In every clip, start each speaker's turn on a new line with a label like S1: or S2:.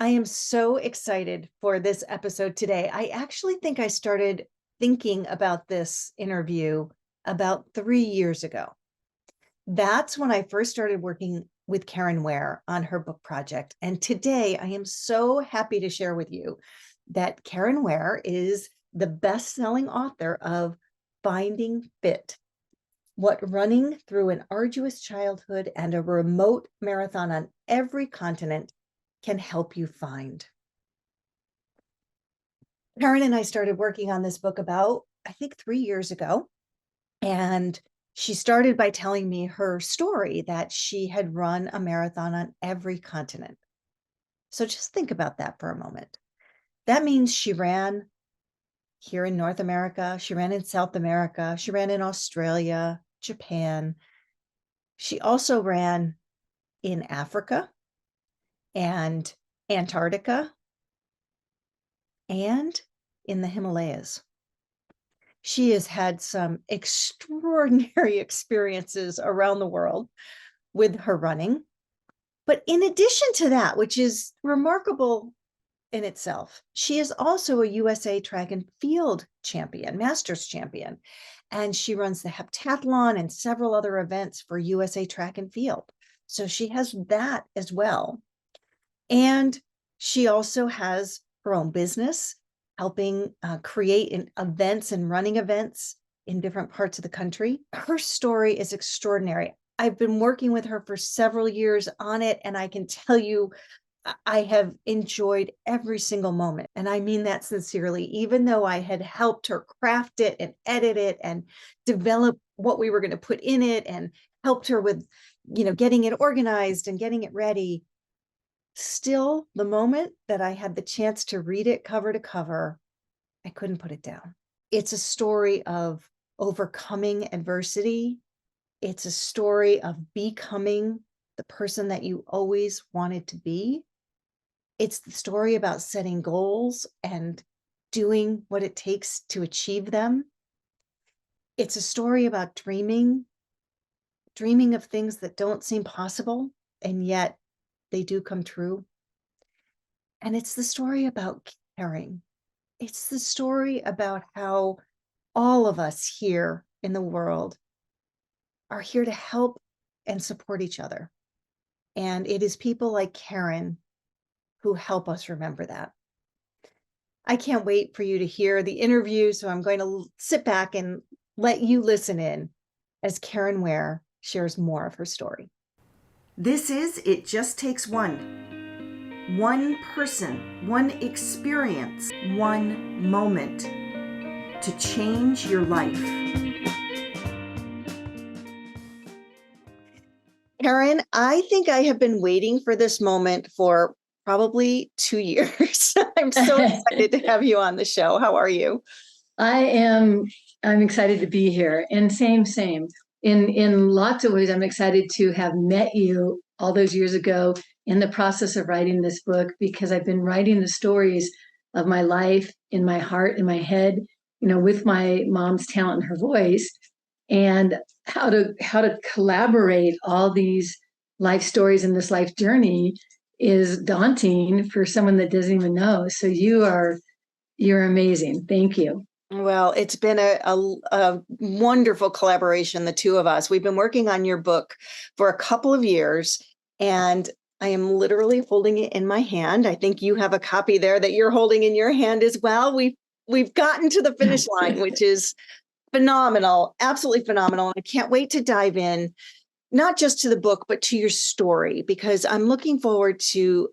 S1: I am so excited for this episode today. I actually think I started thinking about this interview about 3 years ago. That's when I first started working with Caren Ware on her book project. And today I am so happy to share with you that Caren Ware is the best-selling author of Finding Fit: What Running Through an Arduous Childhood and a Remote Marathon on Every Continent Can Help You Find. Caren and I started working on this book about, I think, 3 years ago. And she started by telling me her story that she had run a marathon on every continent. So just think about that for a moment. That means she ran here in North America, she ran in South America, she ran in Australia, Japan. She also ran in Africa and Antarctica and in the Himalayas. She has had some extraordinary experiences around the world with her running. But in addition to that, which is remarkable in itself, she is also a USA track and field champion, masters champion. And she runs the Heptathlon and several other events for USA track and field. So she has that as well. And she also has her own business, helping create events and running events in different parts of the country. Her story is extraordinary. I've been working with her for several years on it, and I can tell you, I have enjoyed every single moment. And I mean that sincerely, even though I had helped her craft it and edit it and develop what we were going to put in it and helped her with, getting it organized and getting it ready. Still, the moment that I had the chance to read it cover to cover, I couldn't put it down. It's a story of overcoming adversity. It's a story of becoming the person that you always wanted to be. It's the story about setting goals and doing what it takes to achieve them. It's a story about dreaming of things that don't seem possible, and yet they do come true. And it's the story about caring. It's the story about how all of us here in the world are here to help and support each other. And it is people like Caren who help us remember that. I can't wait for you to hear the interview, so I'm going to sit back and let you listen in as Caren Ware shares more of her story. This is It Just Takes One. One person, one experience, one moment to change your life. Caren, I think I have been waiting for this moment for probably 2 years. I'm so excited to have you on the show. How are you?
S2: I'm excited to be here. And same. In lots of ways, I'm excited to have met you all those years ago in the process of writing this book, because I've been writing the stories of my life in my heart, in my head, with my mom's talent and her voice, and how to collaborate all these life stories in this life journey is daunting for someone that doesn't even know. So you're amazing. Thank you.
S1: Well, it's been a wonderful collaboration, the two of us. We've been working on your book for a couple of years, and I am literally holding it in my hand. I think you have a copy there that you're holding in your hand as well. We've gotten to the finish line, which is phenomenal, absolutely phenomenal. I can't wait to dive in, not just to the book, but to your story, because I'm looking forward to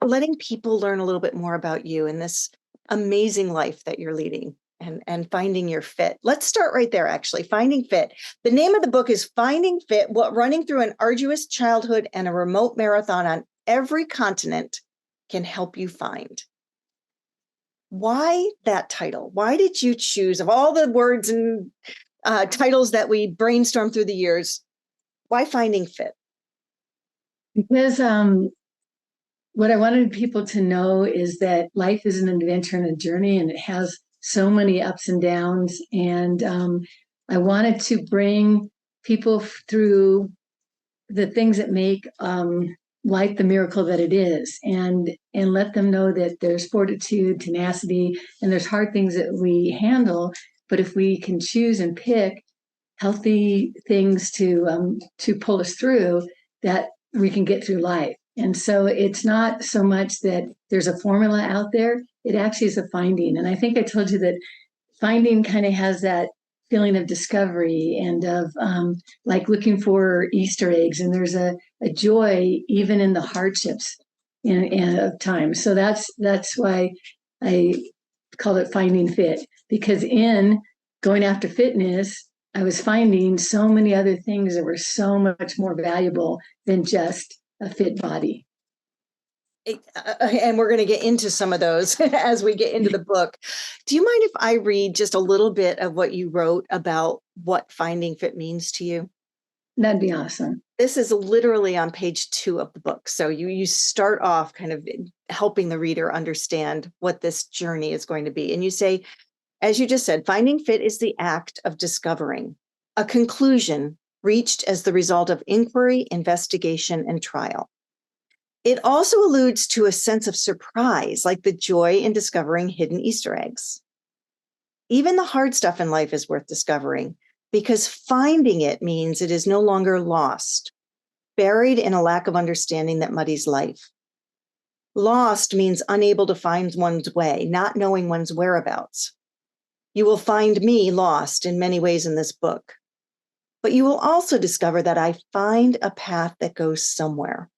S1: letting people learn a little bit more about you and this amazing life that you're leading. And finding your fit. Let's start right there, actually. Finding Fit. The name of the book is Finding Fit: What Running Through an Arduous Childhood and a Remote Marathon on Every Continent Can Help You Find. Why that title? Why did you choose, of all the words and titles that we brainstormed through the years, why Finding Fit?
S2: Because what I wanted people to know is that life is an adventure and a journey, and it has so many ups and downs. And I wanted to bring people through the things that make light the miracle that it is, and let them know that there's fortitude, tenacity, and there's hard things that we handle. But if we can choose and pick healthy things to pull us through, that we can get through life. And so it's not so much that there's a formula out there. It actually is a finding. And I think I told you that finding kind of has that feeling of discovery and of like looking for Easter eggs. And there's a joy even in the hardships of time. So that's why I called it Finding Fit, because in going after fitness, I was finding so many other things that were so much more valuable than just a fit body.
S1: And we're going to get into some of those as we get into the book. Do you mind if I read just a little bit of what you wrote about what finding fit means to you?
S2: That'd be awesome.
S1: This is literally on page 2 of the book. So you start off kind of helping the reader understand what this journey is going to be. And you say, as you just said, finding fit is the act of discovering a conclusion reached as the result of inquiry, investigation, and trial. It also alludes to a sense of surprise, like the joy in discovering hidden Easter eggs. Even the hard stuff in life is worth discovering, because finding it means it is no longer lost, buried in a lack of understanding that muddies life. Lost means unable to find one's way, not knowing one's whereabouts. You will find me lost in many ways in this book, but you will also discover that I find a path that goes somewhere.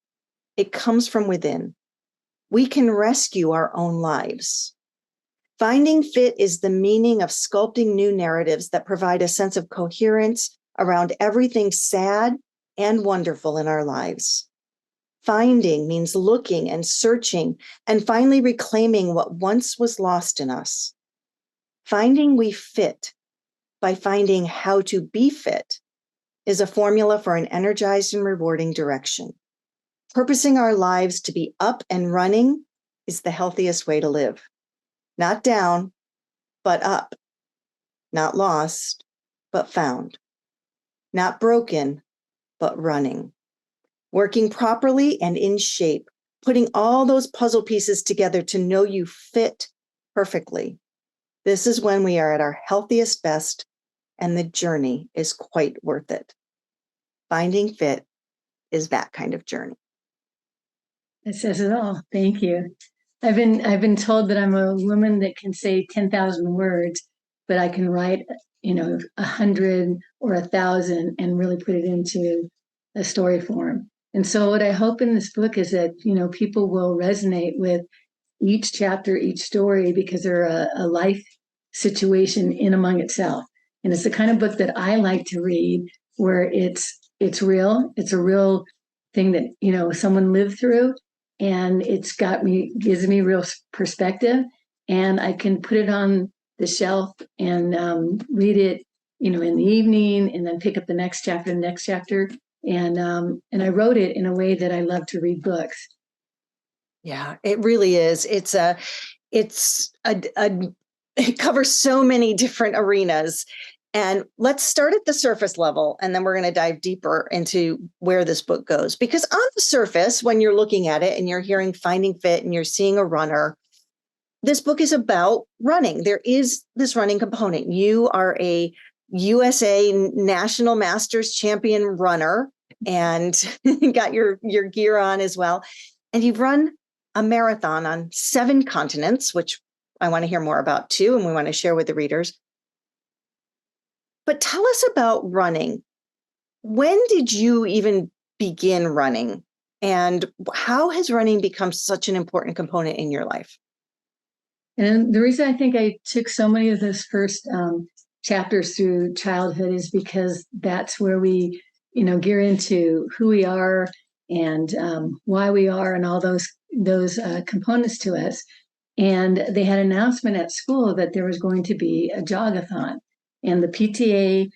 S1: It comes from within. We can rescue our own lives. Finding fit is the meaning of sculpting new narratives that provide a sense of coherence around everything sad and wonderful in our lives. Finding means looking and searching and finally reclaiming what once was lost in us. Finding we fit by finding how to be fit is a formula for an energized and rewarding direction. Purposing our lives to be up and running is the healthiest way to live. Not down, but up. Not lost, but found. Not broken, but running. Working properly and in shape, putting all those puzzle pieces together to know you fit perfectly. This is when we are at our healthiest best, and the journey is quite worth it. Finding fit is that kind of journey.
S2: It says it all. Thank you. I've been told that I'm a woman that can say 10,000 words, but I can write, 100 or 1,000 and really put it into a story form. And so what I hope in this book is that, people will resonate with each chapter, each story, because they're a life situation in among itself. And it's the kind of book that I like to read, where it's real. It's a real thing that, someone lived through, and gives me real perspective, and I can put it on the shelf and read it, in the evening, and then pick up the next chapter. And I wrote it in a way that I love to read books.
S1: Yeah, it really is. It covers so many different arenas. And let's start at the surface level, and then we're going to dive deeper into where this book goes. Because on the surface, when you're looking at it and you're hearing Finding Fit and you're seeing a runner, this book is about running. There is this running component. You are a USA National Masters champion runner and got your gear on as well. And you've run a marathon on 7 continents, which I want to hear more about too, and we want to share with the readers. But tell us about running. When did you even begin running? And how has running become such an important component in your life?
S2: And the reason I think I took so many of those first chapters through childhood is because that's where we, gear into who we are and why we are, and all those components to us. And they had an announcement at school that there was going to be a jog-a-thon. And the PTA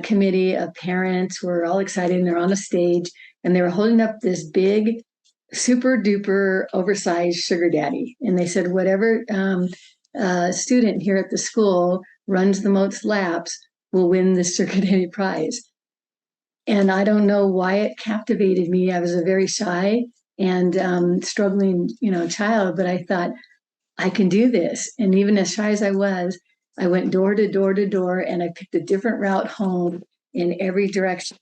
S2: committee of parents were all excited, and they're on a stage, and they were holding up this big, super duper oversized sugar daddy. And they said, whatever student here at the school runs the most laps will win the sugar daddy prize. And I don't know why it captivated me. I was a very shy and struggling, child. But I thought, I can do this. And even as shy as I was, I went door to door to door, and I picked a different route home in every direction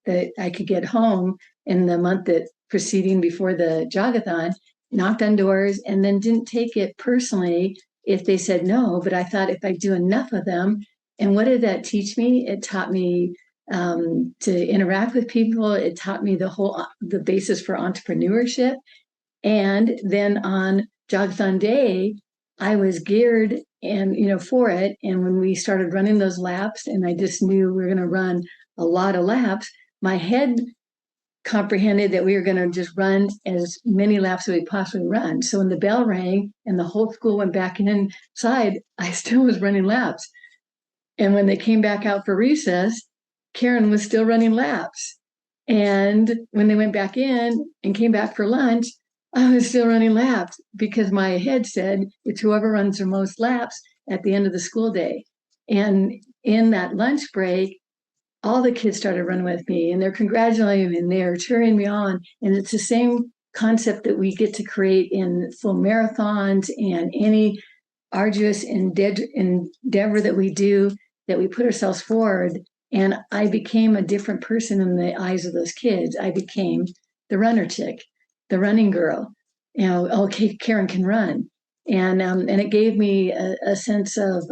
S2: that I could get home in the month that preceding before the jog-a-thon, knocked on doors, and then didn't take it personally if they said no. But I thought, if I do enough of them, and what did that teach me? It taught me to interact with people. It taught me the basis for entrepreneurship. And then on jog-a-thon day, I was geared and for it. And when we started running those laps, and I just knew we were going to run a lot of laps, my head comprehended that we were going to just run as many laps as we possibly run. So when the bell rang and the whole school went back inside, I still was running laps. And when they came back out for recess, Caren was still running laps. And when they went back in and came back for lunch, I was still running laps, because my head said it's whoever runs the most laps at the end of the school day. And in that lunch break, all the kids started running with me, and they're congratulating me and they're cheering me on. And it's the same concept that we get to create in full marathons and any arduous endeavor that we do, that we put ourselves forward. And I became a different person in the eyes of those kids. I became the runner chick, the running girl. Okay, Caren can run. And it gave me a sense of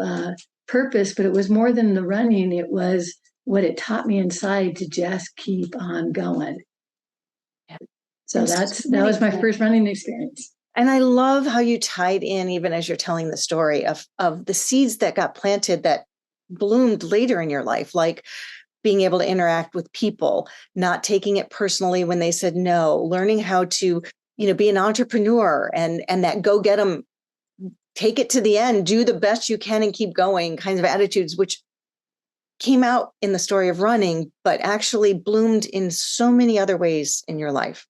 S2: purpose, but it was more than the running. It was what it taught me inside to just keep on going. So that was my first running experience.
S1: And I love how you tied in, even as you're telling the story of the seeds that got planted that bloomed later in your life, like being able to interact with people, not taking it personally when they said no, learning how to, be an entrepreneur and that go get them, take it to the end, do the best you can and keep going kinds of attitudes, which came out in the story of running, but actually bloomed in so many other ways in your life.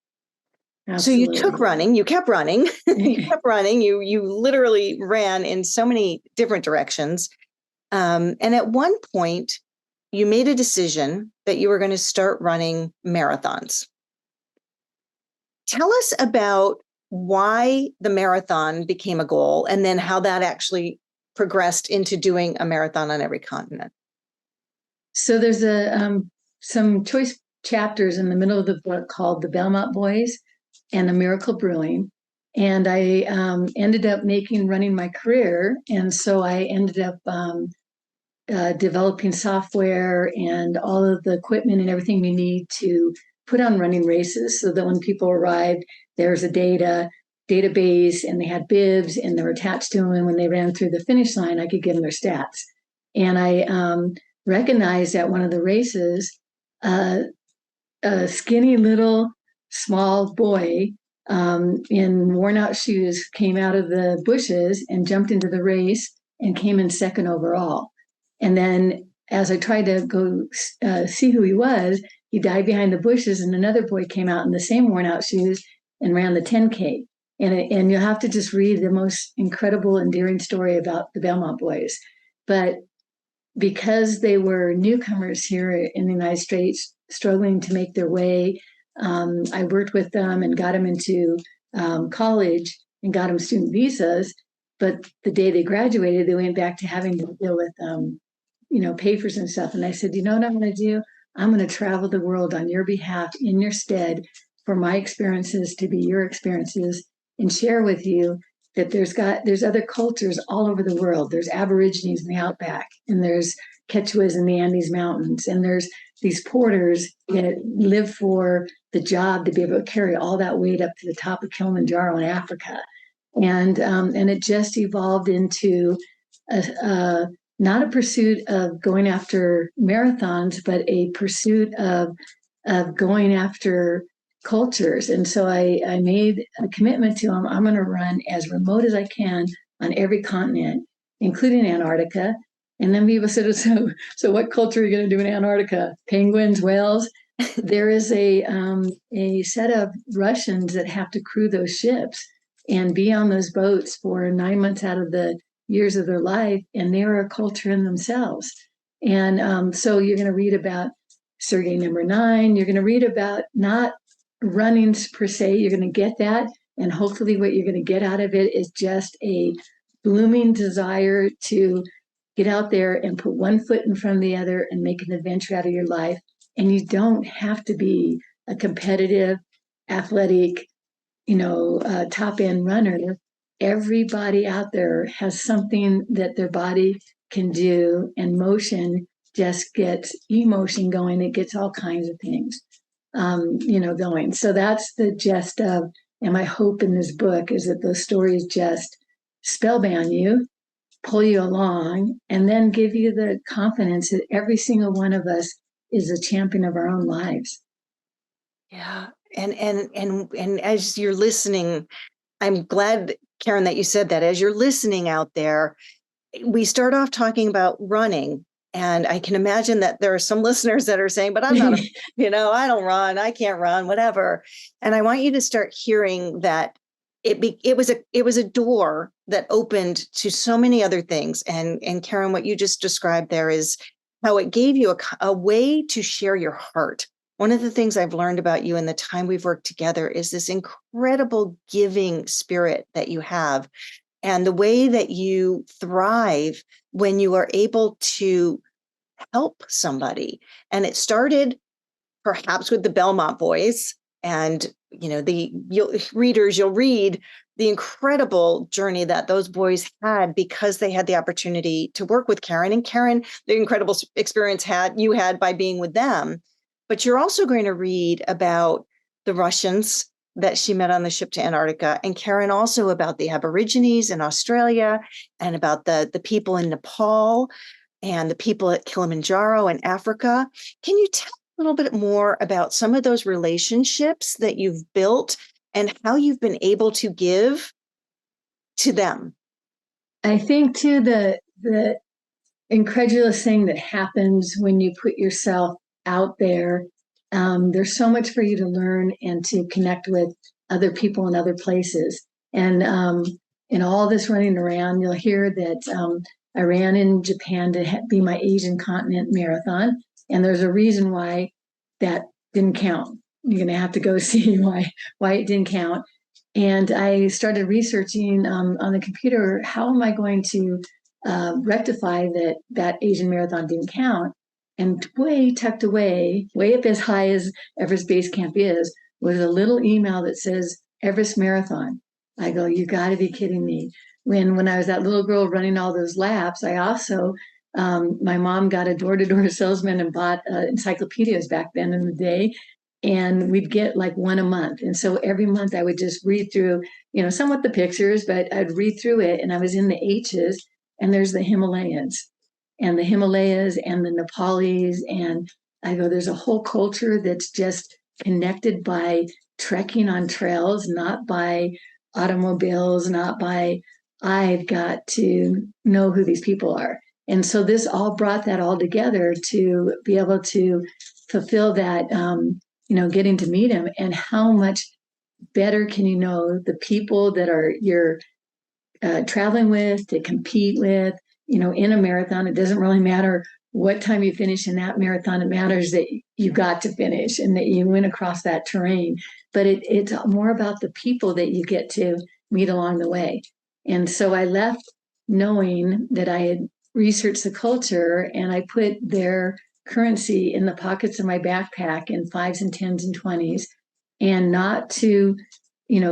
S1: Absolutely. So you took running, you kept running, you literally ran in so many different directions. And at one point, you made a decision that you were going to start running marathons. Tell us about why the marathon became a goal, and then how that actually progressed into doing a marathon on every continent.
S2: So there's some choice chapters in the middle of the book called The Belmont Boys and The Miracle Brewing. And I ended up making running my career. And so I ended up developing software and all of the equipment and everything we need to put on running races, so that when people arrived, there's a database, and they had bibs and they were attached to them. And when they ran through the finish line, I could give them their stats. And I recognized at one of the races, a skinny little small boy in worn out shoes came out of the bushes and jumped into the race and came in second overall. And then as I tried to go see who he was, he died behind the bushes, and another boy came out in the same worn out shoes and ran the 10K. And you'll have to just read the most incredible, endearing story about the Belmont Boys. But because they were newcomers here in the United States, struggling to make their way, I worked with them and got them into college and got them student visas. But the day they graduated, they went back to having to deal with, papers and stuff. And I said, you know what I'm going to do? I'm going to travel the world on your behalf, in your stead, for my experiences to be your experiences, and share with you that there's other cultures all over the world. There's Aborigines in the outback, and there's Quechuas in the Andes Mountains, and there's these porters that live for the job to be able to carry all that weight up to the top of Kilimanjaro in Africa. And it just evolved into not a pursuit of going after marathons, but a pursuit of going after cultures. And so I made a commitment to them. I'm going to run as remote as I can on every continent, including Antarctica. And then people said, so what culture are you going to do in Antarctica? Penguins, whales? There is a set of Russians that have to crew those ships and be on those boats for 9 months out of the years of their life, and they are a culture in themselves. And so you're going to read about Sergei number 9. You're going to read about not running per se. You're going to get that. And hopefully what you're going to get out of it is just a blooming desire to get out there and put one foot in front of the other and make an adventure out of your life. And you don't have to be a competitive, athletic, top end runner. Everybody out there has something that their body can do, and motion just gets emotion going. It gets all kinds of things, going. So that's the gist of, and my hope in this book is that those stories just spellbound you, pull you along, and then give you the confidence that every single one of us is a champion of our own lives.
S1: Yeah. And as you're listening, I'm glad, Caren, that you said that. As you're listening out there, we start off talking about running. And I can imagine that there are some listeners that are saying, but I'm not, I don't run, I can't run, whatever. And I want you to start hearing that it was a door that opened to so many other things. And Caren, what you just described there is how it gave you a way to share your heart. One of the things I've learned about you in the time we've worked together is this incredible giving spirit that you have, and the way that you thrive when you are able to help somebody. And it started perhaps with the Belmont boys, and you'll read the incredible journey that those boys had because they had the opportunity to work with Caren, and Caren, the incredible experience you had by being with them. But you're also going to read about the Russians that she met on the ship to Antarctica, and Caren also about the Aborigines in Australia, and about the people in Nepal, and the people at Kilimanjaro in Africa. Can you tell a little bit more about some of those relationships that you've built and how you've been able to give to them?
S2: I think too, the incredulous thing that happens when you put yourself out there, there's so much for you to learn and to connect with other people in other places. And in all this running around, you'll hear that I ran in Japan to be my Asian continent marathon. And there's a reason why that didn't count. You're going to have to go see why it didn't count. And I started researching on the computer, how am I going to rectify that Asian marathon didn't count? And way tucked away, way up as high as Everest Base Camp is, was a little email that says Everest Marathon. I go, you got to be kidding me. When I was that little girl running all those laps, I also, my mom got a door-to-door salesman and bought encyclopedias back then in the day. And we'd get like one a month. And so every month I would just read through, somewhat the pictures, but I'd read through it. And I was in the H's, and there's the Himalayas and the Nepalese. And I go, there's a whole culture that's just connected by trekking on trails, not by automobiles, not by, I've got to know who these people are. And so this all brought that all together to be able to fulfill that, getting to meet him. And how much better can you know the people that you're traveling with, to compete with, in a marathon. It doesn't really matter what time you finish in that marathon. It matters that you got to finish and that you went across that terrain. But it's more about the people that you get to meet along the way. And so I left knowing that I had researched the culture, and I put their currency in the pockets of my backpack in 5s and 10s and 20s, and not to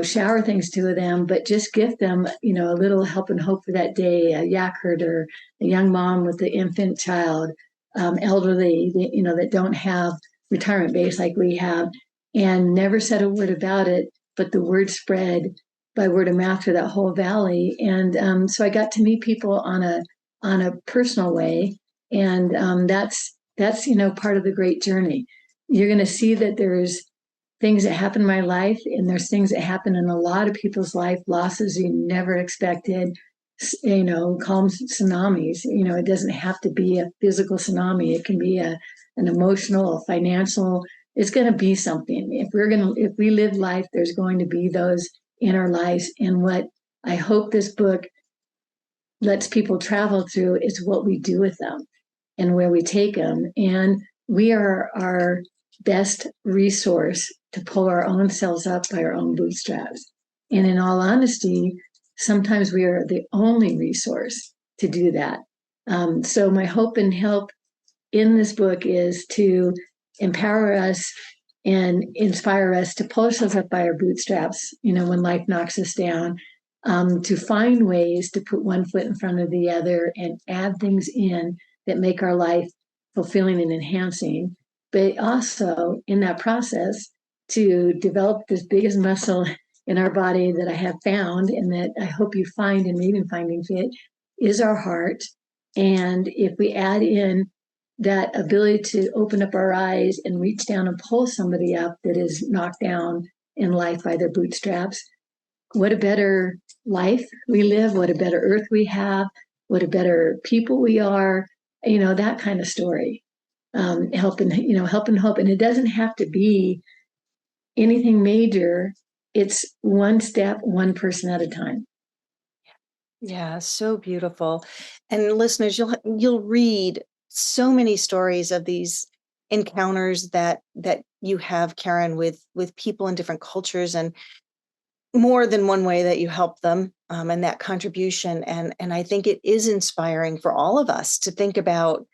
S2: shower things to them, but just give them, a little help and hope for that day. A yak herder, a young mom with the infant child, elderly, that don't have retirement base like we have, and never said a word about it, but the word spread by word of mouth through that whole valley. And so I got to meet people on a personal way, and that's part of the great journey. You're going to see that there's things that happen in my life, and there's things that happen in a lot of people's life, losses you never expected, calm tsunamis. It doesn't have to be a physical tsunami. It can be an emotional, a financial. It's going to be something. If we live life, there's going to be those in our lives. And what I hope this book lets people travel through is what we do with them and where we take them. And we are our best resource to pull our own selves up by our own bootstraps. And in all honesty, sometimes we are the only resource to do that. So my hope and help in this book is to empower us and inspire us to pull ourselves up by our bootstraps, when life knocks us down, to find ways to put one foot in front of the other and add things in that make our life fulfilling and enhancing, but also in that process to develop this biggest muscle in our body that I have found and that I hope you find in Reading Finding Fit is our heart. And if we add in that ability to open up our eyes and reach down and pull somebody up that is knocked down in life by their bootstraps, what a better life we live, what a better earth we have, what a better people we are, that kind of story. Help and hope. And it doesn't have to be anything major. It's one step, one person at a time.
S1: Yeah, so beautiful. And listeners, you'll read so many stories of these encounters that you have, Caren, with people in different cultures, and more than one way that you help them, and that contribution. And I think it is inspiring for all of us to think about,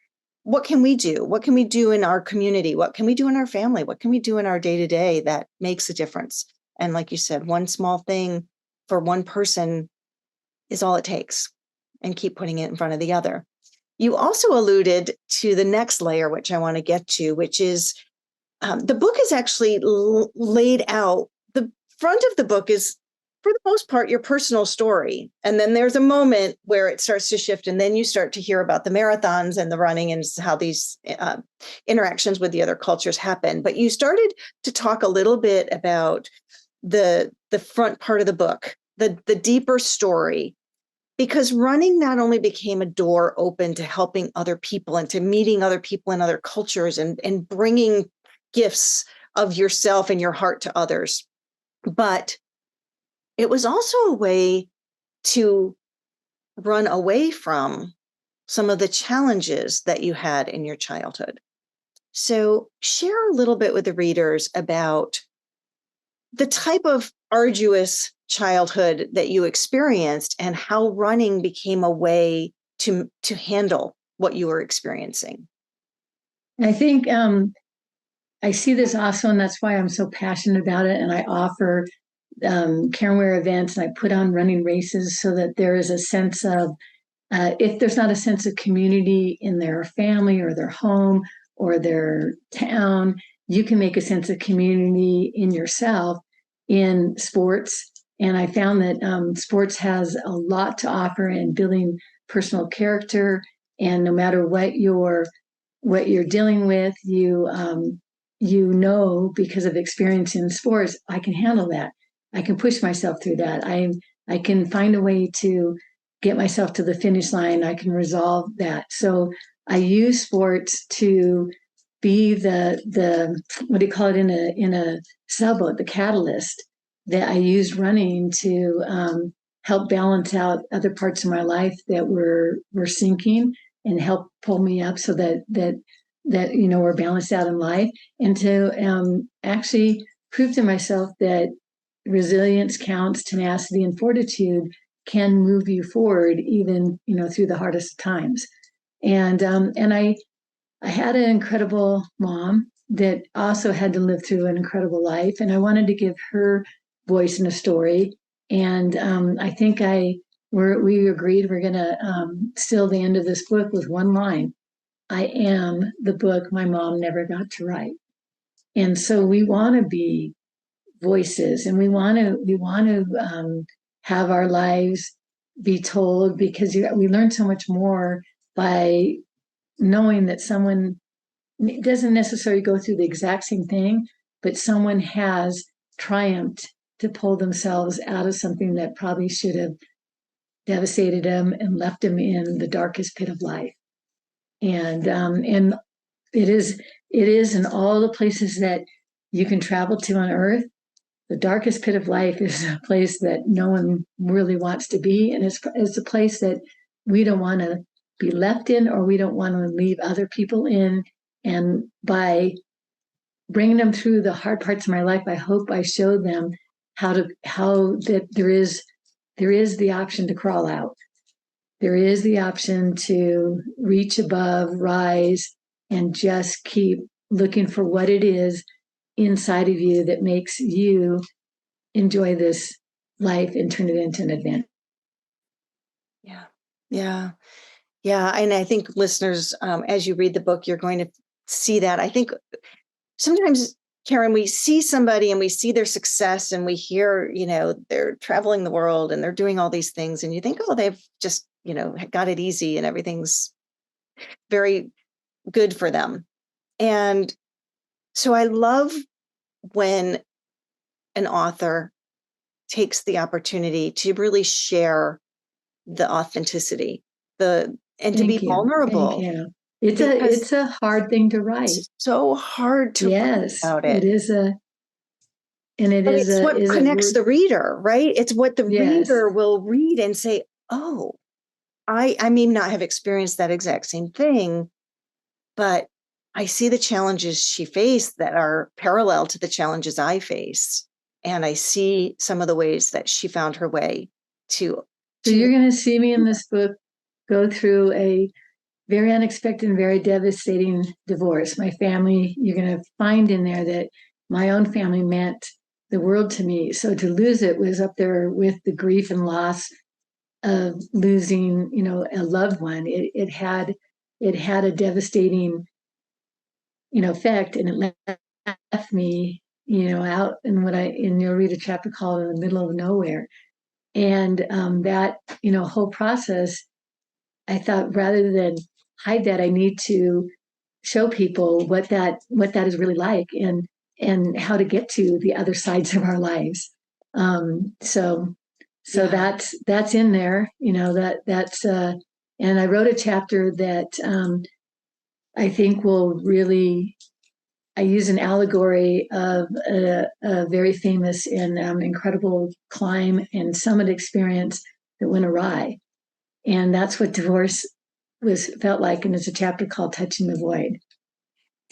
S1: what can we do? What can we do in our community? What can we do in our family? What can we do in our day-to-day that makes a difference? And like you said, one small thing for one person is all it takes, and keep putting it in front of the other. You also alluded to the next layer, which I want to get to, which is the book is actually laid out. The front of the book is, for the most part, your personal story. And then there's a moment where it starts to shift, and then you start to hear about the marathons and the running and how these interactions with the other cultures happen. But you started to talk a little bit about the front part of the book, the deeper story, because running not only became a door open to helping other people and to meeting other people in other cultures and bringing gifts of yourself and your heart to others, but it was also a way to run away from some of the challenges that you had in your childhood. So share a little bit with the readers about the type of arduous childhood that you experienced and how running became a way to handle what you were experiencing.
S2: I think I see this also, and that's why I'm so passionate about it. And I offer Caren Ware events, and I put on running races so that there is a sense of, if there's not a sense of community in their family or their home or their town, you can make a sense of community in yourself in sports. And I found that sports has a lot to offer in building personal character. And no matter what you're dealing with, because of experience in sports, I can handle that. I can push myself through that. I can find a way to get myself to the finish line. I can resolve that. So I use sports to be the what do you call it in a sailboat, the catalyst, that I used running to help balance out other parts of my life that were sinking and help pull me up so that we're balanced out in life, and to actually prove to myself that resilience counts, tenacity and fortitude can move you forward even through the hardest times. And I had an incredible mom that also had to live through an incredible life, and I wanted to give her voice in a story. And I think we agreed we're going to seal the end of this book with one line: I am the book my mom never got to write. And so we want to be voices, and we want to have our lives be told, because we learn so much more by knowing that someone doesn't necessarily go through the exact same thing, but someone has triumphed to pull themselves out of something that probably should have devastated them and left them in the darkest pit of life. And it is in all the places that you can travel to on earth. The darkest pit of life is a place that no one really wants to be, and it's a place that we don't want to be left in, or we don't want to leave other people in. And by bringing them through the hard parts of my life, I hope I showed them how that there is the option to crawl out. There is the option to reach above, rise, and just keep looking for what it is inside of you that makes you enjoy this life and turn it into an adventure.
S1: Yeah. Yeah. Yeah. And I think listeners, as you read the book, you're going to see that. I think sometimes, Caren, we see somebody and we see their success and we hear, they're traveling the world and they're doing all these things. And you think, oh, they've just, got it easy and everything's very good for them. And so I love when an author takes the opportunity to really share the authenticity, and to be vulnerable.
S2: Thank you. It's a hard thing to write.
S1: It's so hard to write about it. It's what connects the reader, right? It's what the reader will read and say, oh, I may not have experienced that exact same thing, but I see the challenges she faced that are parallel to the challenges I face. And I see some of the ways that she found her way to.
S2: So you're going to see me in this book go through a very unexpected and very devastating divorce. My family, you're going to find in there that my own family meant the world to me. So to lose it was up there with the grief and loss of losing, a loved one. It had a devastating, effect, and it left me, out in you'll read a chapter called "In the Middle of Nowhere," and that whole process. I thought rather than hide that, I need to show people what that is really like and how to get to the other sides of our lives. So that's in there, that's and I wrote a chapter that I think will really, I use an allegory of a very famous and incredible climb and summit experience that went awry. And that's what divorce felt like. And it's a chapter called Touching the Void.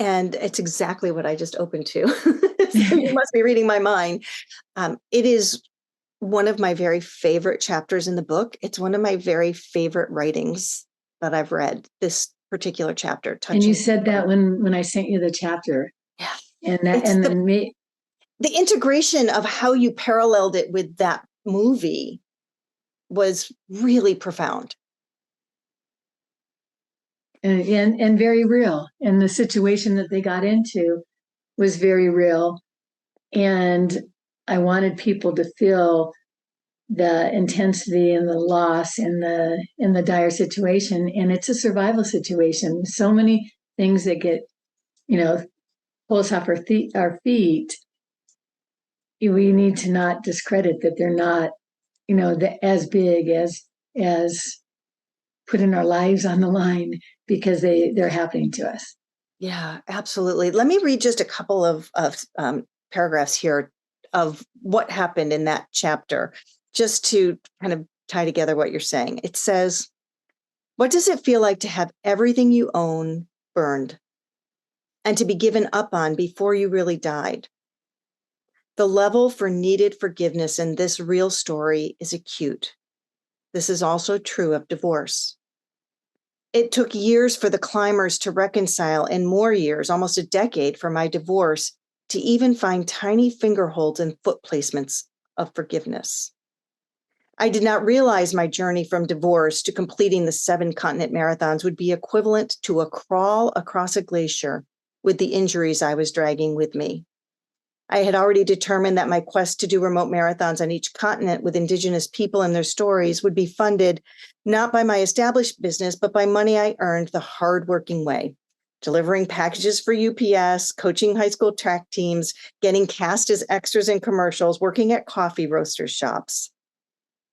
S1: And it's exactly what I just opened to. So you must be reading my mind. It is one of my very favorite chapters in the book. It's one of my very favorite writings that I've read, this particular chapter.
S2: And you said that when I sent you the chapter.
S1: Yeah.
S2: And
S1: the integration of how you paralleled it with that movie was really profound.
S2: And very real. And the situation that they got into was very real. And I wanted people to feel the intensity and the loss and the dire situation. And it's a survival situation. So many things that get, pull us off our feet. We need to not discredit that they're not, as big as putting our lives on the line, because they're happening to us.
S1: Yeah, absolutely. Let me read just a couple of paragraphs here of what happened in that chapter, just to kind of tie together what you're saying. It says, what does it feel like to have everything you own burned and to be given up on before you really died? The level for needed forgiveness in this real story is acute. This is also true of divorce. It took years for the climbers to reconcile, and more years, almost a decade, for my divorce to even find tiny finger holds and foot placements of forgiveness. I did not realize my journey from divorce to completing the 7-continent marathons would be equivalent to a crawl across a glacier with the injuries I was dragging with me. I had already determined that my quest to do remote marathons on each continent with Indigenous people and their stories would be funded not by my established business, but by money I earned the hardworking way, delivering packages for UPS, coaching high school track teams, getting cast as extras in commercials, working at coffee roasters shops.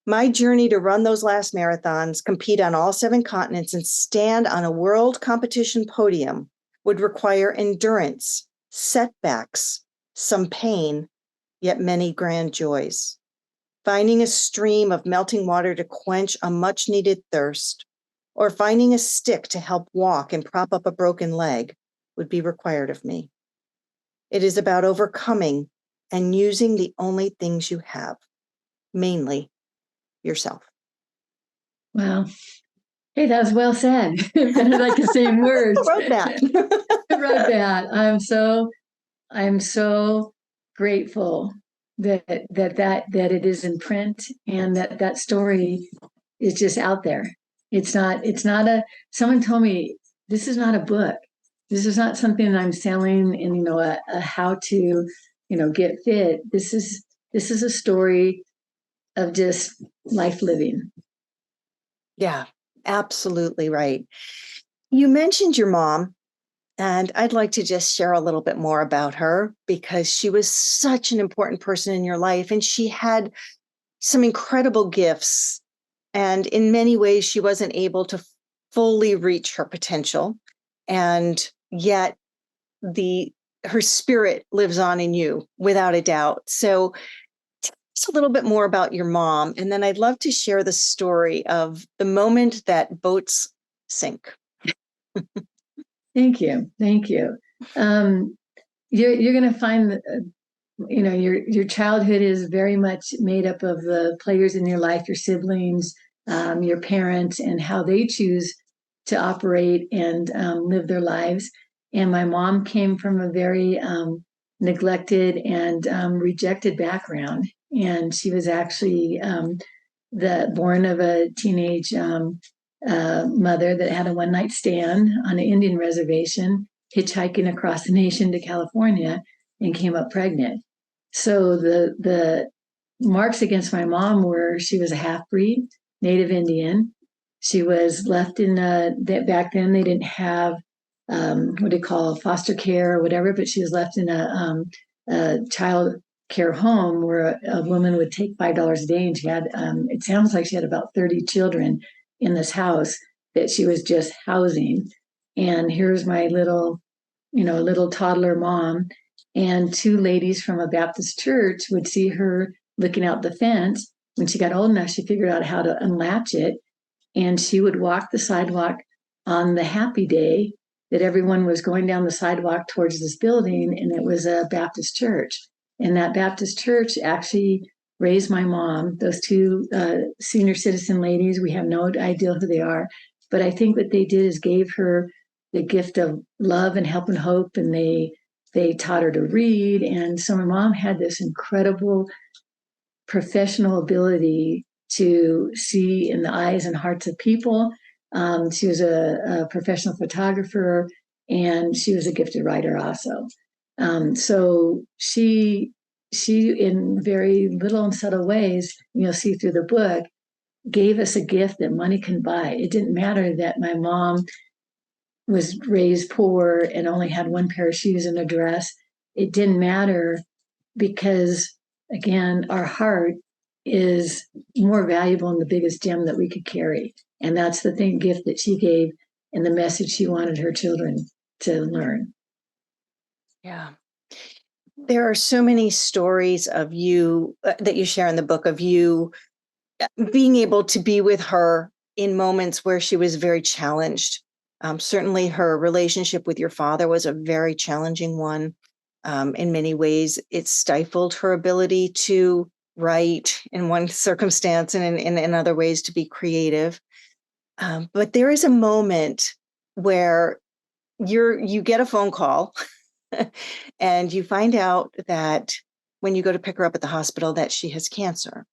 S1: My journey to run those last marathons, compete on all 7 continents, and stand on a world competition podium would require endurance, setbacks, some pain, yet many grand joys. Finding a stream of melting water to quench a much-needed thirst, or finding a stick to help walk and prop up a broken leg would be required of me. It is about overcoming and using the only things you have, mainly yourself.
S2: Wow. Hey, that was well said. Better like the same words.
S1: Who wrote that?
S2: I wrote that. I'm so grateful that it is in print and that story is just out there. It's not someone told me this is not a book. This is not something that I'm selling in, a how to, get fit. This is a story of just life living.
S1: Yeah, absolutely right. You mentioned your mom, and I'd like to just share a little bit more about her because she was such an important person in your life, and she had some incredible gifts. And in many ways, she wasn't able to fully reach her potential. And yet her spirit lives on in you without a doubt. So tell us a little bit more about your mom. And then I'd love to share the story of the moment that boats sink.
S2: Thank you. Thank you. You're going to find that, your childhood is very much made up of the players in your life, your siblings, your parents, and how they choose to operate and live their lives. And my mom came from a very neglected and rejected background, and she was actually born of a teenage mother that had a one night stand on an Indian reservation, hitchhiking across the nation to California, and came up pregnant. So the marks against my mom were she was a half breed, Native Indian. She was left in back then they didn't have what do you call foster care or whatever, but she was left in a child care home where a woman would take $5 a day, and she had it sounds like she had about 30 children in this house that she was just housing. And here's my little toddler mom, and two ladies from a Baptist church would see her looking out the fence. When she got old enough, she figured out how to unlatch it, and she would walk the sidewalk on the happy day that everyone was going down the sidewalk towards this building, and it was a Baptist church. And that Baptist church actually raised my mom. Those two senior citizen ladies, we have no idea who they are, but I think what they did is gave her the gift of love and help and hope, and they taught her to read. And so my mom had this incredible professional ability to see in the eyes and hearts of people. She was a professional photographer, and she was a gifted writer also. So she in very little and subtle ways, you'll see through the book, gave us a gift that money can buy. It didn't matter that my mom was raised poor and only had one pair of shoes and a dress. It didn't matter because, again, our heart is more valuable and the biggest gem that we could carry. And that's the gift that she gave and the message she wanted her children to learn.
S1: Yeah. There are so many stories of you that you share in the book of you being able to be with her in moments where she was very challenged. Certainly her relationship with your father was a very challenging one. In many ways, it stifled her ability to write in one circumstance and in other ways to be creative. But there is a moment where you get a phone call and you find out that when you go to pick her up at the hospital that she has cancer.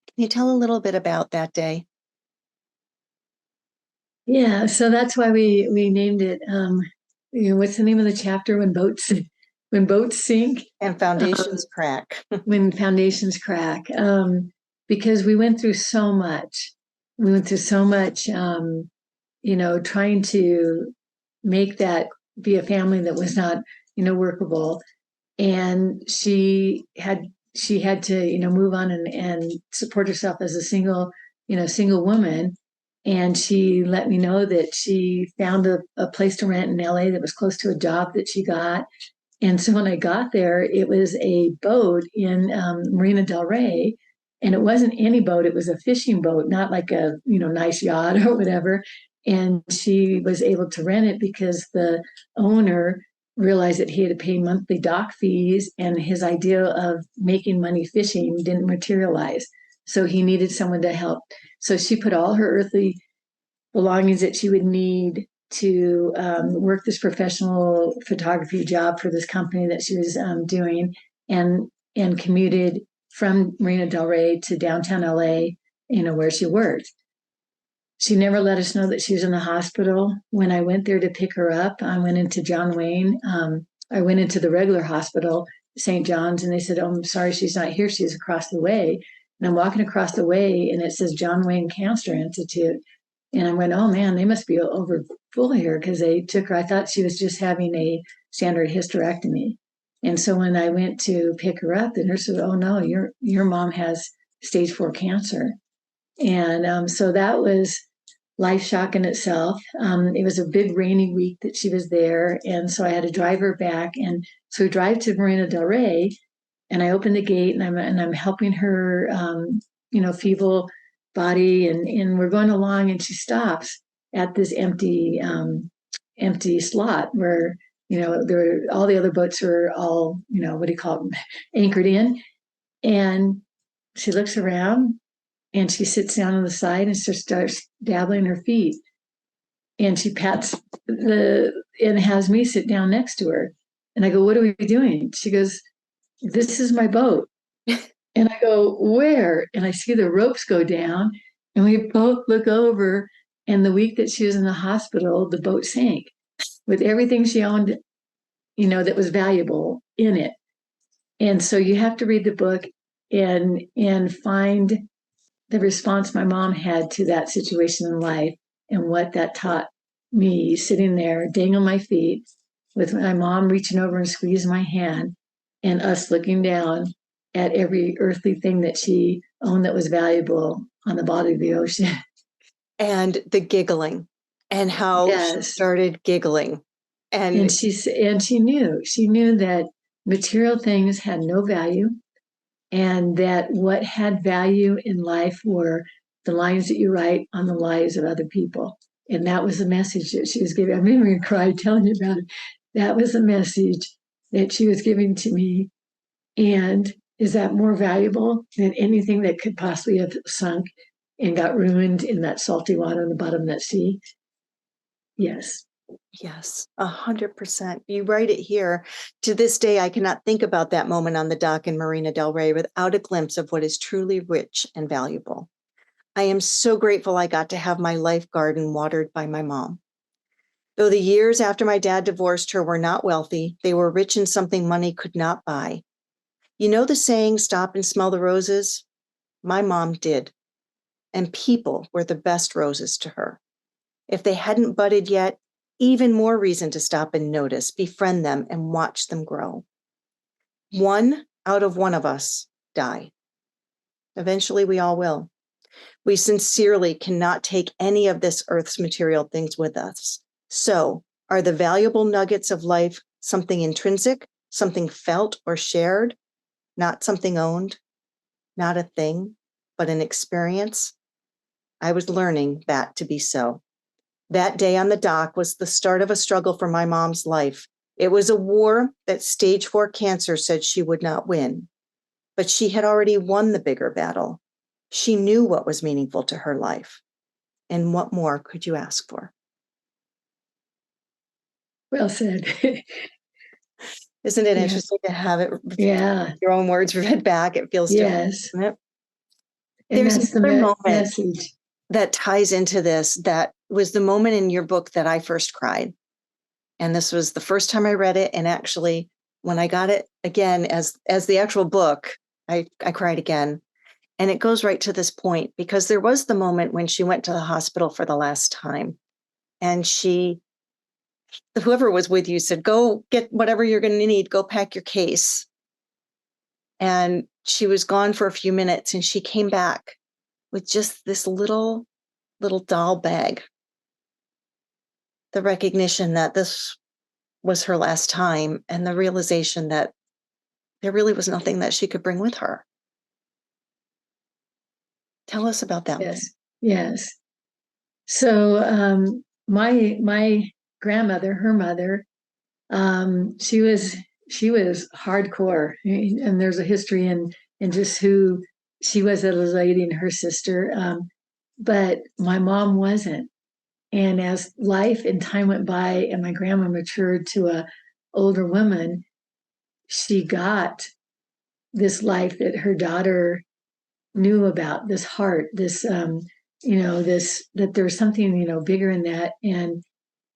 S1: Can you tell a little bit about that day?
S2: Yeah, so that's why we named it. What's the name of the chapter when boats sink
S1: And foundations crack.
S2: when foundations crack? Because we went through so much. We went through so much. Trying to make that be a family that was not workable, and she had to move on and support herself as a single woman. And she let me know that she found a place to rent in LA that was close to a job that she got. And so when I got there, it was a boat in Marina del Rey, and it wasn't any boat; it was a fishing boat, not like a nice yacht or whatever. And she was able to rent it because the owner realized that he had to pay monthly dock fees, and his idea of making money fishing didn't materialize. So he needed someone to help. So she put all her earthly belongings that she would need to work this professional photography job for this company that she was doing, and commuted from Marina Del Rey to downtown LA, where she worked. She never let us know that she was in the hospital. When I went there to pick her up, I went into John Wayne. I went into the regular hospital, St. John's, and they said, "Oh, I'm sorry, she's not here. She's across the way." And I'm walking across the way, and it says John Wayne Cancer Institute. And I went, "Oh man, they must be over full here," because they took her. I thought she was just having a standard hysterectomy. And so when I went to pick her up, the nurse said, "Oh no, your mom has stage 4 cancer." And so that was life shock in itself. It was a big rainy week that she was there, and so I had to drive her back. And so we drive to Marina Del Rey, and I open the gate, and I'm helping her, feeble body, and we're going along, and she stops at this empty slot where all the other boats are all what do you call them, anchored in, and she looks around and she sits down on the side and starts dabbling her feet, and she pats and has me sit down next to her, and I go, "What are we doing?" She goes, "This is my boat." And I go, "Where?" And I see the ropes go down, and we both look over. And the week that she was in the hospital, the boat sank with everything she owned, that was valuable in it. And so you have to read the book and find the response my mom had to that situation in life, and what that taught me, sitting there dangling my feet with my mom reaching over and squeezing my hand, and us looking down at every earthly thing that she owned that was valuable on the bottom of the ocean.
S1: And the giggling, and how she
S2: Yes.
S1: started giggling. And
S2: she knew that material things had no value, and that what had value in life were the lines that you write on the lives of other people. And that was the message that she was giving. I'm even going to cry telling you about it. That was the message that she was giving to me. And is that more valuable than anything that could possibly have sunk and got ruined in that salty water on the bottom of that sea? Yes.
S1: yes, 100%. You write it here. To this day, I cannot think about that moment on the dock in Marina Del Rey without a glimpse of what is truly rich and valuable. I am so grateful I got to have my life garden watered by my mom. Though the years after my dad divorced her were not wealthy, they were rich in something money could not buy. You know the saying, stop and smell the roses? My mom did. And people were the best roses to her. If they hadn't budded yet, even more reason to stop and notice, befriend them, and watch them grow. One out of one of us die. Eventually, we all will. We sincerely cannot take any of this earth's material things with us. So, are the valuable nuggets of life something intrinsic, something felt or shared, not something owned, not a thing, but an experience? I was learning that to be so. That day on the dock was the start of a struggle for my mom's life. It was a war that stage 4 cancer said she would not win. But she had already won the bigger battle. She knew what was meaningful to her life. And what more could you ask for?
S2: Well said.
S1: Isn't it
S2: Yeah.
S1: interesting to have it,
S2: Yeah.
S1: your own words read back? It feels different,
S2: Yes.
S1: doesn't it?
S2: And
S1: There's
S2: that's
S1: another moment
S2: message.
S1: that ties into this. That was the moment in your book that I first cried. And this was the first time I read it. And actually, when I got it again as the actual book, I cried again. And it goes right to this point, because there was the moment when she went to the hospital for the last time. And whoever was with you said, go get whatever you're going to need, go pack your case. And she was gone for a few minutes, and she came back with just this little doll bag. The recognition that this was her last time, and the realization that there really was nothing that she could bring with her. Tell us about that.
S2: Yes. Yes. So my grandmother, her mother, She was hardcore, and there's a history in just who she was as a lady and her sister. But my mom wasn't. And as life and time went by, and my grandma matured to a older woman, she got this life that her daughter knew about, this heart, this this that there was something bigger in that.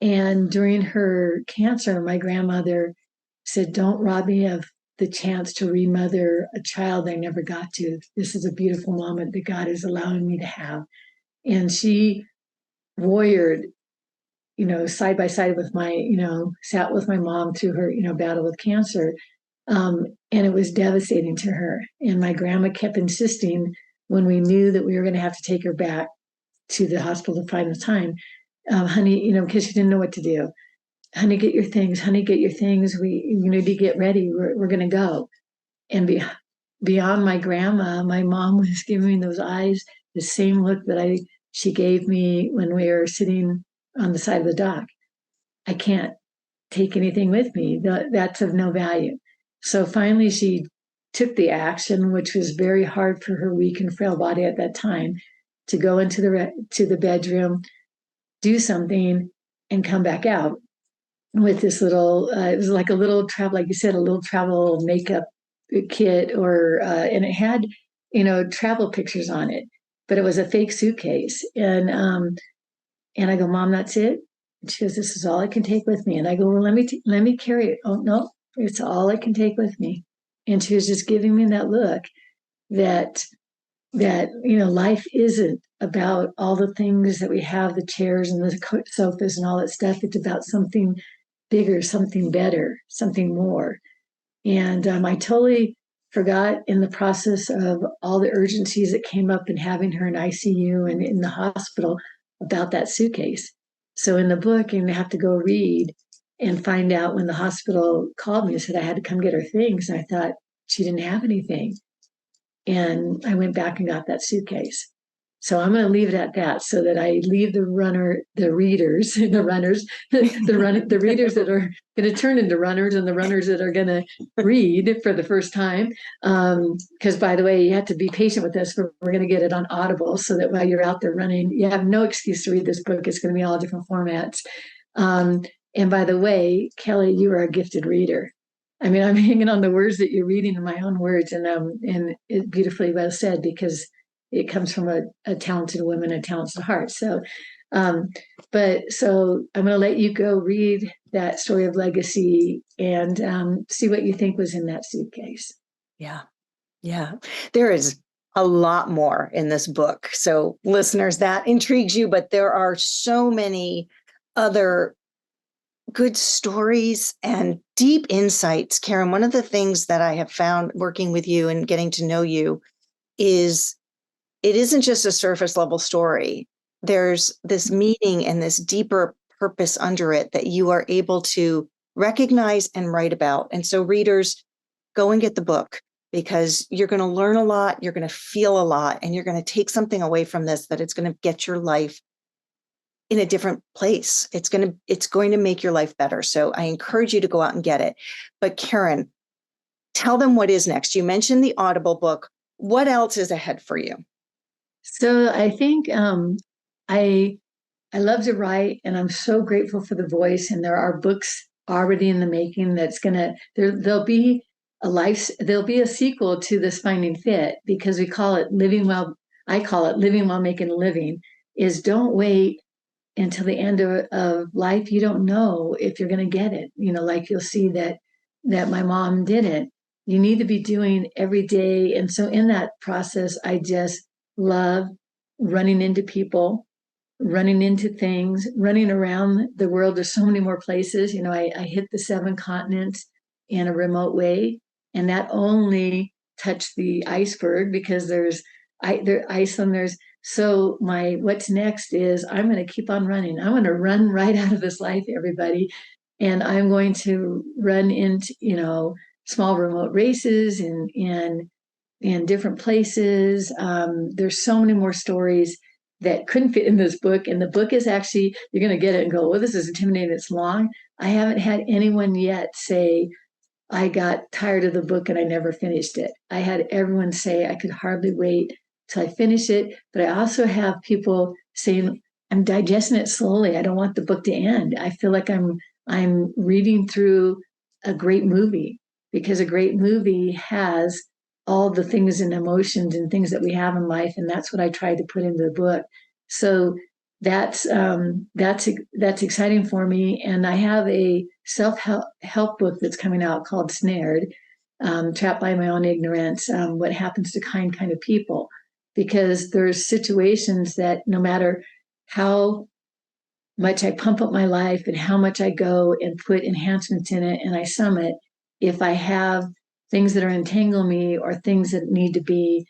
S2: And during her cancer, my grandmother said, "Don't rob me of the chance to remother a child I never got to. This is a beautiful moment that God is allowing me to have." And she warriored, side by side with sat with my mom through her, battle with cancer. And it was devastating to her. And my grandma kept insisting when we knew that we were going to have to take her back to the hospital to find the time, honey, because she didn't know what to do. Honey, get your things. Honey, get your things. You need to get ready. We're going to go. And beyond my grandma, my mom was giving me those eyes, the same look that she gave me when we were sitting on the side of the dock. I can't take anything with me. That's of no value. So finally, she took the action, which was very hard for her weak and frail body at that time, to go into the bedroom, do something, and come back out with this little. It was like a little travel, like you said, a little travel makeup kit, and it had travel pictures on it, but it was a fake suitcase. And I go, "Mom, that's it?" And she goes, "This is all I can take with me." And I go, "Well, let me carry it." "Oh no, it's all I can take with me." And she was just giving me that look that life isn't about all the things that we have, the chairs and the sofas and all that stuff. It's about something bigger, something better, something more. And I totally forgot in the process of all the urgencies that came up in having her in ICU and in the hospital about that suitcase. So in the book, you have to go read and find out when the hospital called me and said I had to come get her things. And I thought she didn't have anything. And I went back and got that suitcase. So I'm going to leave it at that, so that I leave the readers, the readers that are going to turn into runners, and the runners that are going to read for the first time. Because by the way, you have to be patient with us. We're going to get it on Audible, so that while you're out there running, you have no excuse to read this book. It's going to be all different formats. And by the way, Kelly, you are a gifted reader. I mean, I'm hanging on the words that you're reading in my own words, and it's beautifully well said, because it comes from a talented woman, a talented heart. So, so I'm going to let you go read that story of legacy and see what you think was in that suitcase.
S1: Yeah. Yeah. There is a lot more in this book. So listeners, that intrigues you, but there are so many other good stories and deep insights. Caren, one of the things that I have found working with you and getting to know you is it isn't just a surface level story. There's this meaning and this deeper purpose under it that you are able to recognize and write about. And so readers, go and get the book, because you're going to learn a lot, you're going to feel a lot, and you're going to take something away from this that it's going to get your life in a different place. It's going to make your life better. So I encourage you to go out and get it. But Caren, tell them what is next. You mentioned the Audible book. What else is ahead for you?
S2: So I think I love to write, and I'm so grateful for the voice. And there are books already in the making that's there'll be a sequel to this Finding Fit, because we call it Living Well. I call it Living While Making a Living. Is don't wait until the end of life. You don't know if you're going to get it. Like you'll see that my mom didn't. You need to be doing every day. And so in that process, I just love running into people, running into things, running around the world. There's so many more places. I hit the 7 continents in a remote way, and that only touched the iceberg, because there's Iceland. So what's next is I'm going to keep on running. I'm going to run right out of this life, everybody. And I'm going to run into, small remote races in different places. There's so many more stories that couldn't fit in this book. And the book is actually, you're going to get it and go, "Well, this is intimidating. It's long." I haven't had anyone yet say, I got tired of the book and I never finished it. I had everyone say I could hardly wait till I finish it. But I also have people saying, I'm digesting it slowly. I don't want the book to end. I feel like I'm reading through a great movie, because a great movie has all the things and emotions and things that we have in life. And that's what I tried to put into the book. So that's exciting for me. And I have a self-help book that's coming out called Snared, Trapped by My Own Ignorance, What Happens to Kind of People. Because there's situations that no matter how much I pump up my life and how much I go and put enhancements in it and I sum it, if I have things that are entangle me or things that need to be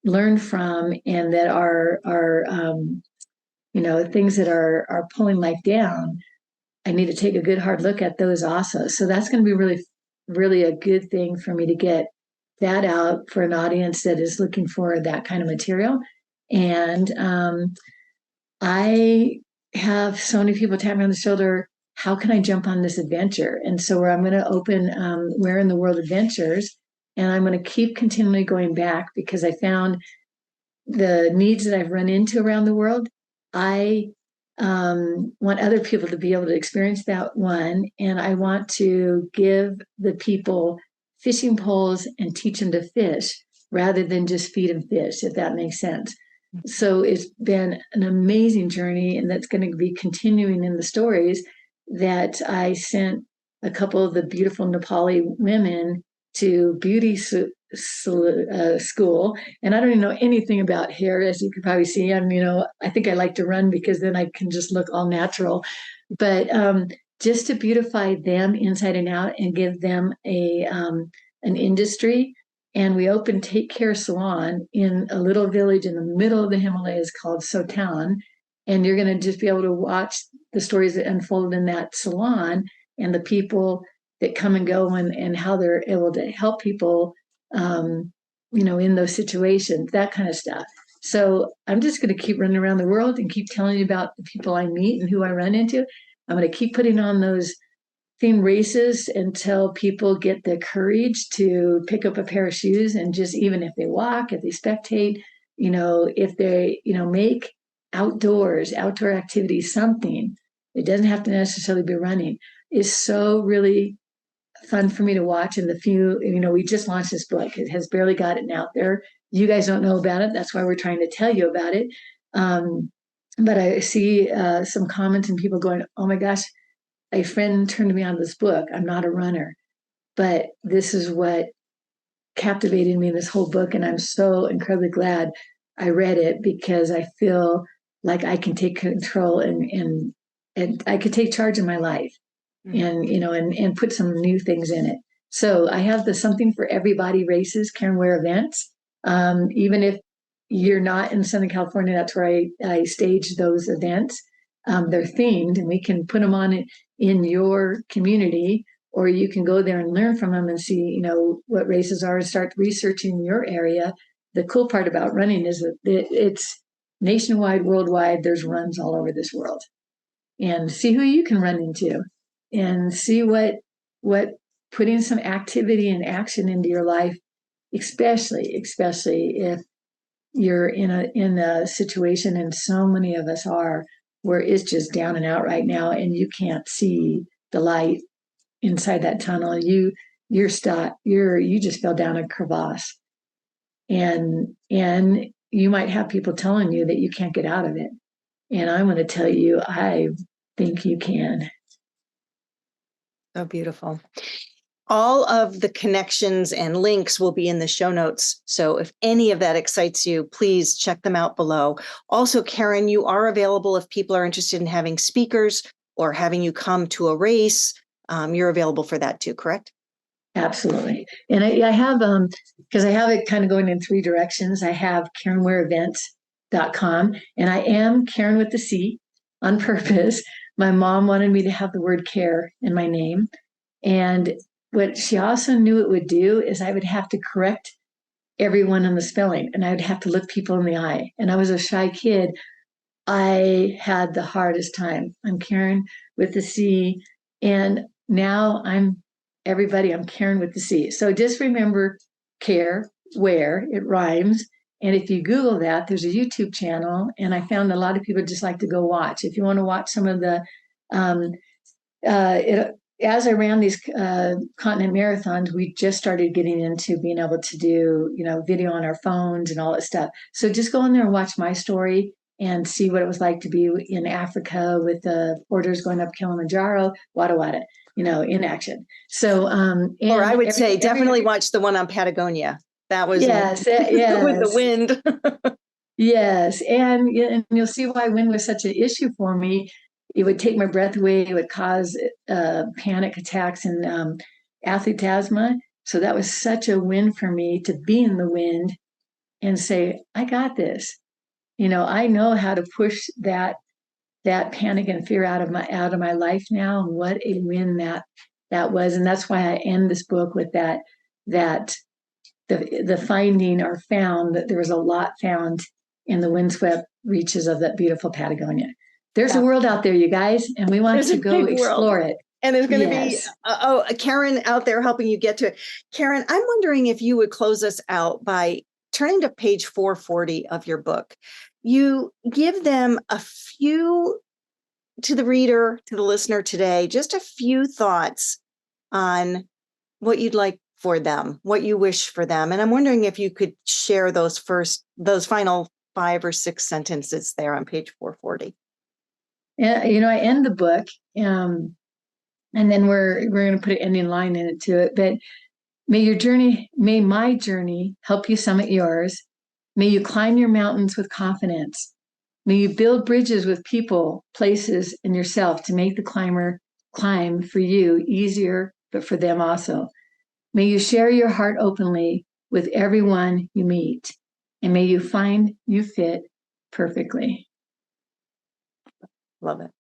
S2: learned from and that are things that are pulling life down, I need to take a good hard look at those also. So that's going to be really, really a good thing for me to get that out for an audience that is looking for that kind of material. And I have so many people tap me on the shoulder. How can I jump on this adventure? And so where I'm going to open Where in the World Adventures, and I'm going to keep continually going back because I found the needs that I've run into around the world. I want other people to be able to experience that one. And I want to give the people fishing poles and teach them to fish rather than just feed them fish, if that makes sense. So it's been an amazing journey, and that's going to be continuing in the stories that I sent a couple of the beautiful Nepali women to beauty school, and I don't even know anything about hair, as you could probably see. I think I like to run because then I can just look all natural. But just to beautify them inside and out and give them an industry. And we opened Take Care Salon in a little village in the middle of the Himalayas called Sotan. And you're going to just be able to watch the stories that unfold in that salon and the people that come and go and how they're able to help people, in those situations, that kind of stuff. So I'm just going to keep running around the world and keep telling you about the people I meet and who I run into. I'm going to keep putting on those theme races until people get the courage to pick up a pair of shoes and just, even if they walk, if they spectate, if they, make outdoor activities something. It doesn't have to necessarily be running. Is so really fun for me to watch. And we just launched this book. It has barely gotten out there. You guys don't know about it. That's why we're trying to tell you about it. But I see some comments and people going, oh my gosh, a friend turned me on to this book. I'm not a runner, but this is what captivated me in this whole book. And I'm so incredibly glad I read it, because I feel like I can take control and I could take charge of my life and put some new things in it. So I have the Something for Everybody races, Caren Ware events. Even if you're not in Southern California, that's where I stage those events. They're themed, and we can put them on in your community, or you can go there and learn from them and see, what races are and start researching your area. The cool part about running is that it's nationwide, worldwide. There's runs all over this world, and see who you can run into, and see what putting some activity and action into your life, especially if you're in a situation, and so many of us are, where it's just down and out right now, and you can't see the light inside that tunnel. You're stuck. You just fell down a crevasse, and you might have people telling you that you can't get out of it. And I want to tell you, I think you can.
S1: So beautiful. All of the connections and links will be in the show notes. So if any of that excites you, please check them out below. Also, Caren, you are available if people are interested in having speakers or having you come to a race. You're available for that too, correct?
S2: Absolutely. And I have, because I have it kind of going in three directions. I have CarenWareEvents.com, and I am Caren with the C on purpose. My mom wanted me to have the word care in my name. And what she also knew it would do is I would have to correct everyone on the spelling, and I would have to look people in the eye. And I was a shy kid. I had the hardest time. I'm Caren with the C. And now I'm Caren with the C. So just remember Care, Ware, it rhymes. And if you Google that, there's a YouTube channel. And I found a lot of people just like to go watch. If you want to watch some of the, as I ran these continent marathons, we just started getting into being able to do, video on our phones and all that stuff. So just go in there and watch my story and see what it was like to be in Africa with the porters going up Kilimanjaro, Wada Wada, in action. So,
S1: or I would say definitely watch the one on Patagonia. That was
S2: yes,
S1: with the wind.
S2: Yes, and you'll see why wind was such an issue for me. It would take my breath away. It would cause panic attacks and athlete asthma. So that was such a win for me to be in the wind and say, I got this. I know how to push that panic and fear out of my life now. What a win that was. And that's why I end this book with that the finding or found that there was a lot found in the windswept reaches of that beautiful Patagonia. There's a world out there, you guys, and we want to go explore it.
S1: And there's going to be Caren out there helping you get to it. Caren, I'm wondering if you would close us out by turning to page 440 of your book. You give them to the reader, to the listener today, just a few thoughts on what you'd like for them, what you wish for them. And I'm wondering if you could share those final 5 or 6 sentences there on page 440.
S2: Yeah, I end the book, and then we're going to put an ending line in it to it. But may my journey help you summit yours. May you climb your mountains with confidence. May you build bridges with people, places, and yourself to make the climb for you easier, but for them also. May you share your heart openly with everyone you meet, and may you find you fit perfectly.
S1: Love it.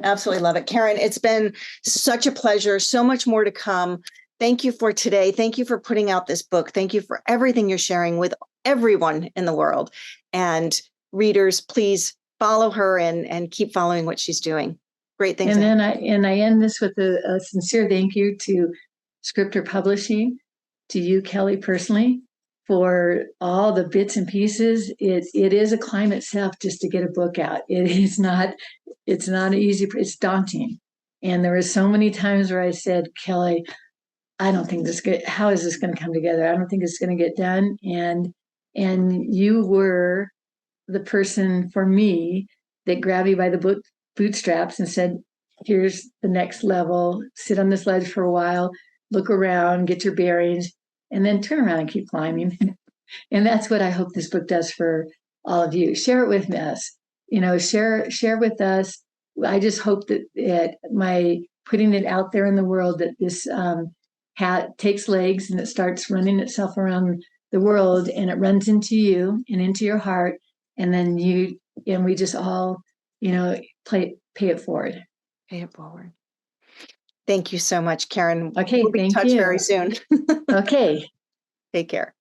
S1: Absolutely love it. Caren, it's been such a pleasure. So much more to come. Thank you for today. Thank you for putting out this book. Thank you for everything you're sharing with everyone in the world. And readers, please follow her and keep following what she's doing. Great things.
S2: And then I end this with a sincere thank you to Scriptor Publishing, to you, Kelly, personally, for all the bits and pieces. It is a climb itself just to get a book out. It's not easy. It's daunting. And there were so many times where I said, Kelly, I don't think how is this going to come together? I don't think it's going to get done. And you were the person for me that grabbed me by the bootstraps and said, here's the next level, sit on this ledge for a while, look around, get your bearings, and then turn around and keep climbing. And that's what I hope this book does for all of you. Share it with us. Share with us. I just hope that my putting it out there in the world, that this takes legs and it starts running itself around the world, and it runs into you and into your heart, and then we just all, pay it forward.
S1: Pay it forward. Thank you so much, Caren.
S2: Okay,
S1: we'll be in touch very soon.
S2: Okay.
S1: Take care.